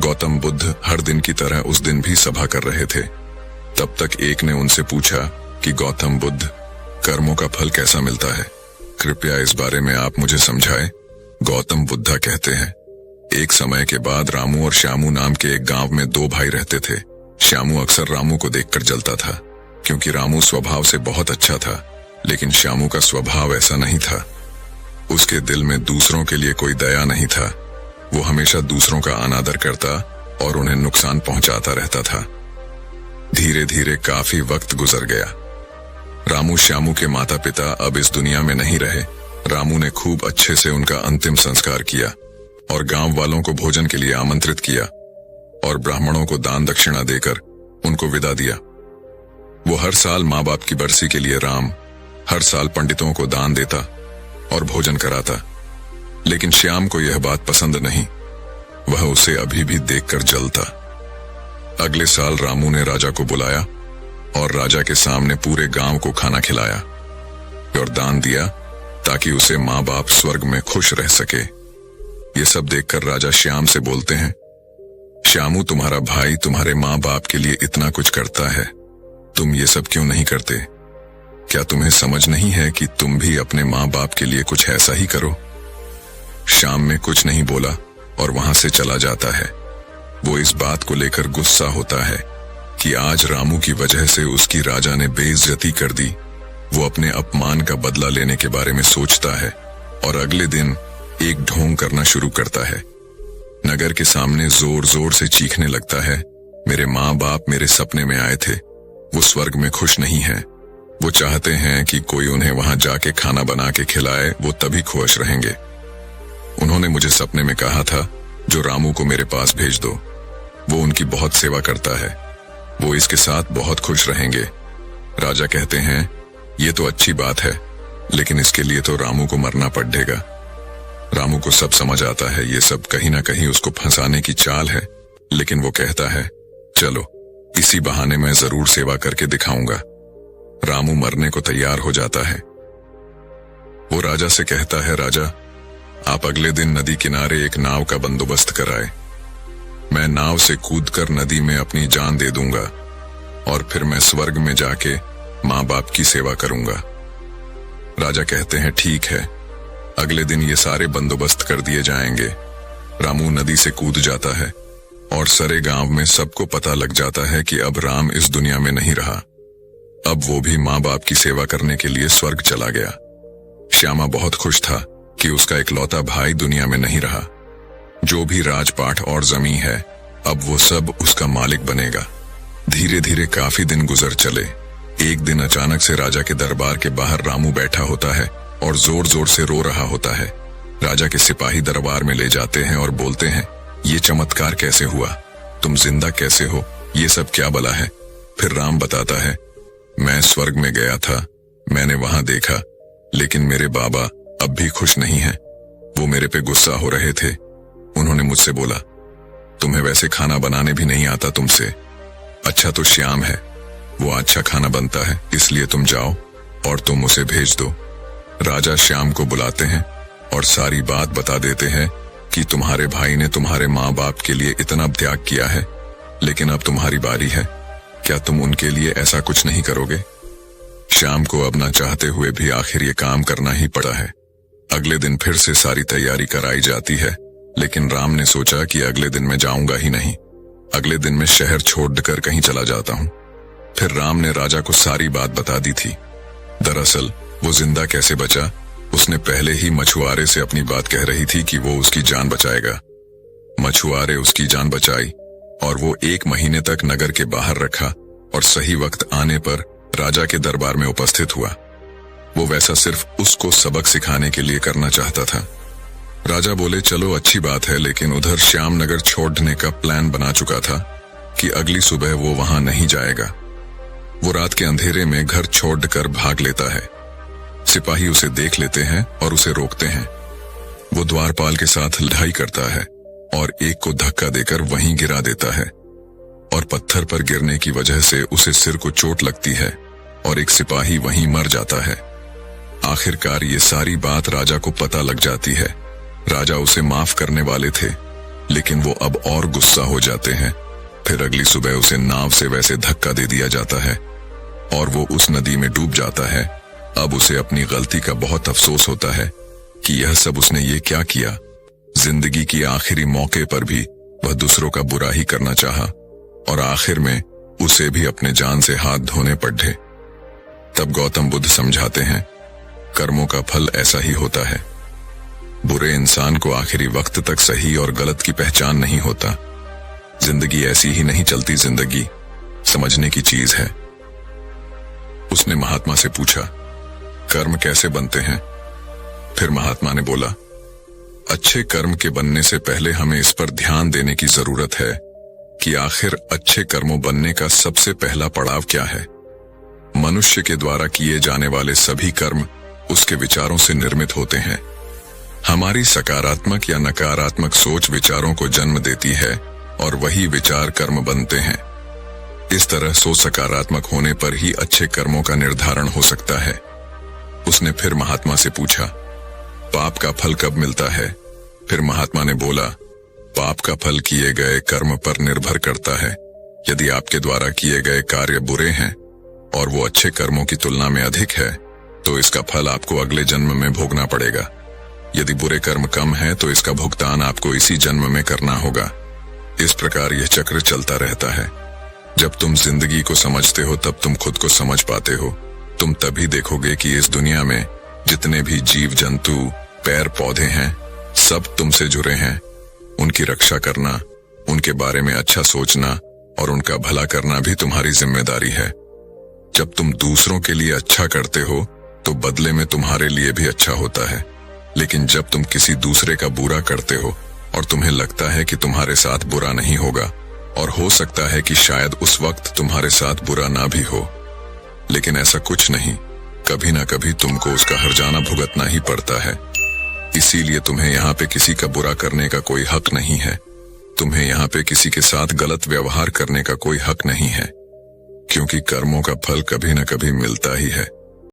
गौतम बुद्ध हर दिन की तरह उस दिन भी सभा कर रहे थे। तब तक एक ने उनसे पूछा कि गौतम बुद्ध, कर्मों का फल कैसा मिलता है? कृपया इस बारे में आप मुझे समझाएं। गौतम बुद्धा कहते हैं, एक समय के बाद रामू और श्यामू नाम के एक गांव में दो भाई रहते थे। श्यामू अक्सर रामू को देखकर जलता था, क्योंकि रामू स्वभाव से बहुत अच्छा था, लेकिन श्यामू का स्वभाव ऐसा नहीं था। उसके दिल में दूसरों के लिए कोई दया नहीं था। वो हमेशा दूसरों का अनादर करता और उन्हें नुकसान पहुंचाता रहता था। धीरे धीरे काफी वक्त गुजर गया। रामू श्यामू के माता पिता अब इस दुनिया में नहीं रहे। रामू ने खूब अच्छे से उनका अंतिम संस्कार किया और गांव वालों को भोजन के लिए आमंत्रित किया और ब्राह्मणों को दान दक्षिणा देकर उनको विदा दिया। वो हर साल माँ बाप की बरसी के लिए राम हर साल पंडितों को दान देता और भोजन कराता, लेकिन श्याम को यह बात पसंद नहीं। वह उसे अभी भी देखकर जलता। अगले साल रामू ने राजा को बुलाया और राजा के सामने पूरे गांव को खाना खिलाया और दान दिया ताकि उसे माँ बाप स्वर्ग में खुश रह सके। ये सब देखकर राजा श्याम से बोलते हैं, श्यामू, तुम्हारा भाई तुम्हारे माँ बाप के लिए इतना कुछ करता है, तुम ये सब क्यों नहीं करते? क्या तुम्हें समझ नहीं है कि तुम भी अपने माँ बाप के लिए कुछ ऐसा ही करो? श्याम में कुछ नहीं बोला और वहां से चला जाता है। वो इस बात को लेकर गुस्सा होता है कि आज रामू की वजह से उसकी राजा ने बेइज्जती कर दी। वो अपने अपमान का बदला लेने के बारे में सोचता है और अगले दिन एक ढोंग करना शुरू करता है। नगर के सामने जोर जोर से चीखने लगता है, मेरे माँ बाप मेरे सपने में आए थे, वो स्वर्ग में खुश नहीं है। वो चाहते हैं कि कोई उन्हें वहां जाके खाना बना के खिलाए, वो तभी खुश रहेंगे। उन्होंने मुझे सपने में कहा था, जो रामू को मेरे पास भेज दो, वो उनकी बहुत सेवा करता है, वो इसके साथ बहुत खुश रहेंगे। राजा कहते हैं, ये तो अच्छी बात है, लेकिन इसके लिए तो रामू को मरना पड़ेगा। रामू को सब समझ आता है, ये सब कहीं ना कहीं उसको फंसाने की चाल है, लेकिन वो कहता है, चलो इसी बहाने मैं जरूर सेवा करके दिखाऊंगा। रामू मरने को तैयार हो जाता है। वो राजा से कहता है, राजा, आप अगले दिन नदी किनारे एक नाव का बंदोबस्त कराए। मैं नाव से कूदकर नदी में अपनी जान दे दूंगा और फिर मैं स्वर्ग में जाके माँ बाप की सेवा करूंगा। राजा कहते हैं, ठीक है, अगले दिन ये सारे बंदोबस्त कर दिए जाएंगे। रामू नदी से कूद जाता है और सारे गांव में सबको पता लग जाता है कि अब राम इस दुनिया में नहीं रहा। अब वो भी माँ बाप की सेवा करने के लिए स्वर्ग चला गया। श्यामा बहुत खुश था कि उसका इकलौता भाई दुनिया में नहीं रहा। जो भी राजपाट और जमीन है, अब वो सब उसका मालिक बनेगा। धीरे धीरे काफी दिन गुजर चले। एक दिन अचानक से राजा के दरबार के बाहर रामू बैठा होता है और जोर जोर से रो रहा होता है। राजा के सिपाही दरबार में ले जाते हैं और बोलते हैं, ये चमत्कार कैसे हुआ? तुम जिंदा कैसे हो? ये सब क्या बला है? फिर राम बताता है, मैं स्वर्ग में गया था, मैंने वहां देखा, लेकिन मेरे बाबा अब भी खुश नहीं हैं। वो मेरे पे गुस्सा हो रहे थे। उन्होंने मुझसे बोला, तुम्हें वैसे खाना बनाने भी नहीं आता तुमसे। अच्छा तो श्याम है, वो अच्छा खाना बनता है, इसलिए तुम जाओ और तुम उसे भेज दो। राजा श्याम को बुलाते हैं और सारी बात बता देते हैं कि तुम्हारे भाई ने तुम्हारे माँ बाप के लिए इतना त्याग किया है, लेकिन अब तुम्हारी बारी है, क्या तुम उनके लिए ऐसा कुछ नहीं करोगे? श्याम को अब ना चाहते हुए भी आखिर ये काम करना ही पड़ा है। अगले दिन फिर से सारी तैयारी कराई जाती है, लेकिन राम ने सोचा कि अगले दिन मैं जाऊंगा ही नहीं, अगले दिन मैं शहर छोड़कर कहीं चला जाता हूँ। फिर राम ने राजा को सारी बात बता दी थी। दरअसल वो जिंदा कैसे बचा, उसने पहले ही मछुआरे से अपनी बात कह रही थी कि वो उसकी जान बचाएगा। मछुआरे उसकी जान बचाई और वो 1 महीने तक नगर के बाहर रखा और सही वक्त आने पर राजा के दरबार में उपस्थित हुआ। वो वैसा सिर्फ उसको सबक सिखाने के लिए करना चाहता था। राजा बोले, चलो अच्छी बात है, लेकिन उधर श्याम नगर छोड़ने का प्लान बना चुका था कि अगली सुबह वो वहां नहीं जाएगा। वो रात के अंधेरे में घर छोड़कर भाग लेता है। सिपाही उसे देख लेते हैं और उसे रोकते हैं। वो द्वारपाल के साथ लड़ाई करता है और एक को धक्का देकर वहीं गिरा देता है और पत्थर पर गिरने की वजह से उसे सिर को चोट लगती है और एक सिपाही वहीं मर जाता है। आखिरकार ये सारी बात राजा को पता लग जाती है। राजा उसे माफ करने वाले थे, लेकिन वो अब और गुस्सा हो जाते हैं। फिर अगली सुबह उसे नाव से वैसे धक्का दे दिया जाता है और वो उस नदी में डूब जाता है। अब उसे अपनी गलती का बहुत अफसोस होता है कि यह सब उसने ये क्या किया। जिंदगी की आखिरी मौके पर भी वह दूसरों का बुरा ही करना चाहा और आखिर में उसे भी अपने जान से हाथ धोने पड़े। तब गौतम बुद्ध समझाते हैं, कर्मों का फल ऐसा ही होता है। बुरे इंसान को आखिरी वक्त तक सही और गलत की पहचान नहीं होता। जिंदगी ऐसी ही नहीं चलती, जिंदगी समझने की चीज है। उसने महात्मा से पूछा, कर्म कैसे बनते हैं? फिर महात्मा ने बोला, अच्छे कर्म के बनने से पहले हमें इस पर ध्यान देने की जरूरत है कि आखिर अच्छे कर्मों बनने का सबसे पहला पड़ाव क्या है। मनुष्य के द्वारा किए जाने वाले सभी कर्म उसके विचारों से निर्मित होते हैं। हमारी सकारात्मक या नकारात्मक सोच विचारों को जन्म देती है और वही विचार कर्म बनते हैं। इस तरह सोच सकारात्मक होने पर ही अच्छे कर्मों का निर्धारण हो सकता है। उसने फिर महात्मा से पूछा, पाप का फल कब मिलता है? फिर महात्मा ने बोला, पाप का फल किए गए कर्म पर निर्भर करता है। यदि आपके द्वारा किए गए कार्य बुरे हैं और वो अच्छे कर्मों की तुलना में अधिक है तो इसका फल आपको अगले जन्म में भोगना पड़ेगा। यदि बुरे कर्म कम है तो इसका भुगतान आपको इसी जन्म में करना होगा। इस प्रकार यह चक्र चलता रहता है। जब तुम जिंदगी को समझते हो तब तुम खुद को समझ पाते हो। तुम तभी देखोगे कि इस दुनिया में जितने भी जीव जंतु पेड़ पौधे हैं सब तुमसे जुड़े हैं। उनकी रक्षा करना, उनके बारे में अच्छा सोचना और उनका भला करना भी तुम्हारी जिम्मेदारी है। जब तुम दूसरों के लिए अच्छा करते हो तो बदले में तुम्हारे लिए भी अच्छा होता है। लेकिन जब तुम किसी दूसरे का बुरा करते हो और तुम्हें लगता है कि तुम्हारे साथ बुरा नहीं होगा, और हो सकता है कि शायद उस वक्त तुम्हारे साथ बुरा ना भी हो, लेकिन ऐसा कुछ नहीं, कभी ना कभी तुमको उसका हर्जाना भुगतना ही पड़ता है। इसीलिए तुम्हें यहाँ पे किसी का बुरा करने का कोई हक नहीं है। तुम्हें यहाँ पे किसी के साथ गलत व्यवहार करने का कोई हक नहीं है, क्योंकि कर्मों का फल कभी ना कभी मिलता ही है।